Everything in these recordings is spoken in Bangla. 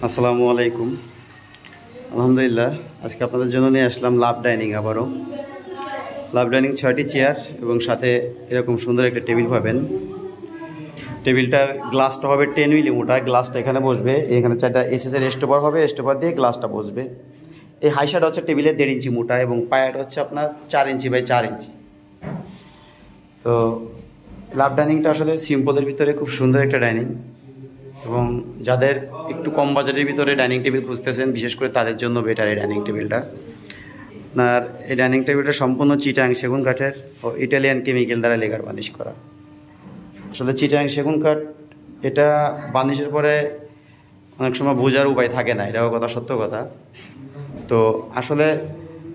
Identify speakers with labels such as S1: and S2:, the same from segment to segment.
S1: আসসালামু আলাইকুম। আলহামদুলিল্লাহ, আজকে আপনাদের জন্য নিয়ে আসলাম লাভ ডাইনিং। আবারও লাভ ডাইনিং 6টি চেয়ার এবং সাথে এরকম সুন্দর একটা টেবিল পাবেন। টেবিলটার গ্লাসটা হবে 10 মিলি মোটা। গ্লাসটা এখানে বসবে, এখানে 4টা এসএসের স্টোপার হবে, স্টোপার দিয়ে গ্লাসটা বসবে। এই হাইসাটা হচ্ছে টেবিলের 1.5 ইঞ্চি মোটা এবং পায়াটা হচ্ছে আপনার 4 ইঞ্চি বাই 4 ইঞ্চি। তো লাভ ডাইনিংটা আসলে সিম্পলের ভিতরে খুব সুন্দর একটা ডাইনিং, এবং যাদের একটু কম বাজেটের ভিতরে ডাইনিং টেবিল খুঁজতেছেন বিশেষ করে তাদের জন্য বেটার এই ডাইনিং টেবিলটা। আপনার এই ডাইনিং টেবিলটা সম্পূর্ণ চিটাং সেগুন কাঠের ও ইটালিয়ান কেমিক্যাল দ্বারা লেগার বার্নিশ করা। আসলে চিটাং সেগুন কাঠ এটা বার্নিশের পরে অনেক সময় বোঝার উপায় থাকে না, এটাও কথা, সত্য কথা। তো আসলে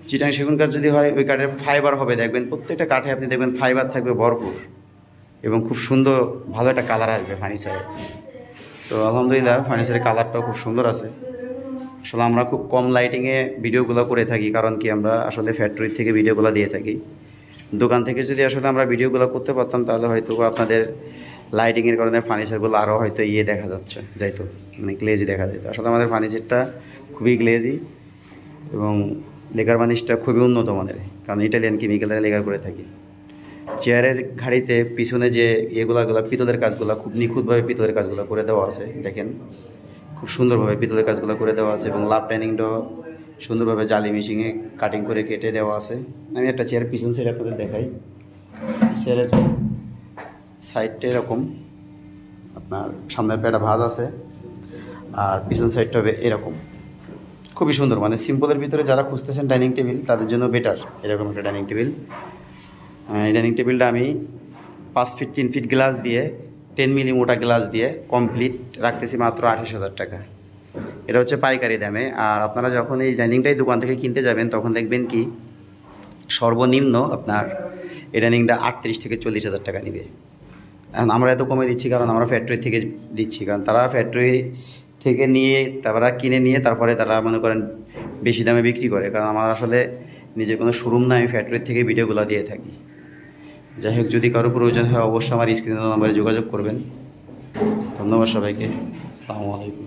S1: চিটাং সেগুন কাঠ যদি হয়, ওই কাঠের ফাইবার হবে, দেখবেন প্রত্যেকটা কাঠে আপনি দেখবেন ফাইবার থাকবে ভরপুর এবং খুব সুন্দর ভালো একটা কালার আসবে ফার্নিচারে। তো আলহামদুলিল্লাহ ফার্নিচারের কালারটাও খুব সুন্দর আছে। আসলে আমরা খুব কম লাইটিংয়ে ভিডিওগুলো করে থাকি, কারণ কি আমরা আসলে ফ্যাক্টরি থেকে ভিডিওগুলো দিয়ে থাকি। দোকান থেকে যদি আসলে আমরা ভিডিওগুলো করতে পারতাম তাহলে হয়তো আপনাদের লাইটিংয়ের কারণে ফার্নিচারগুলো আরও হয়তো দেখা যাইতো, মানে গ্লেজি দেখা যেত। আসলে আমাদের ফার্নিচারটা খুবই গ্লেজি এবং লেগার বার্নিশটা খুবই উন্নত মানের, কারণ ইটালিয়ান কেমিক্যালের লেগার করে থাকি। চেয়ারের ঘাড়িতে পিছনে যে এগুলো পিতলের কাজগুলো খুব নিখুঁতভাবে পিতলের কাজগুলো করে দেওয়া আছে, দেখেন খুব সুন্দরভাবে পিতলের কাজগুলো করে দেওয়া আছে। এবং লাভ ডাইনিংটাও সুন্দরভাবে জালি মেশিনে কাটিং করে কেটে দেওয়া আছে। আমি একটা চেয়ারের পিছন সাইড আপনাদের দেখাই। চেয়ারের সাইডটা এরকম, আপনার সামনের পেটা ভাঁজ আছে আর পিছন সাইডটা হবে এরকম, খুবই সুন্দর। মানে সিম্পলের ভিতরে যারা খুঁজতেছেন ডাইনিং টেবিল তাদের জন্য বেটার এরকম একটা ডাইনিং টেবিল। এই ডাইনিং টেবিলটা আমি 5 ফিট 3 ফিট গ্লাস দিয়ে 10 মিলি মোটা গ্লাস দিয়ে কমপ্লিট রাখতেছি মাত্র 28,000 টাকা। এটা হচ্ছে পাইকারি দামে। আর আপনারা যখন এই ডাইনিংটাই দোকান থেকে কিনতে যাবেন তখন দেখবেন কি সর্বনিম্ন আপনার এই ডাইনিংটা 38 থেকে 40,000 টাকা নেবে। এখন আমরা এত কমে দিচ্ছি কারণ আমরা ফ্যাক্টরি থেকে দিচ্ছি, কারণ তারা ফ্যাক্টরি থেকে নিয়ে তারা কিনে নিয়ে তারপরে তারা মনে করেন বেশি দামে বিক্রি করে। কারণ আমার আসলে নিজের কোনো শোরুম না, আমি ফ্যাক্টরি থেকে ভিডিওগুলো দিয়ে থাকি। যাই হোক, যদি কারো প্রয়োজন হয় অবশ্যই আমার স্ক্রিনের নাম্বারে যোগাযোগ করবেন। ধন্যবাদ সবাইকে। আসসালামু আলাইকুম।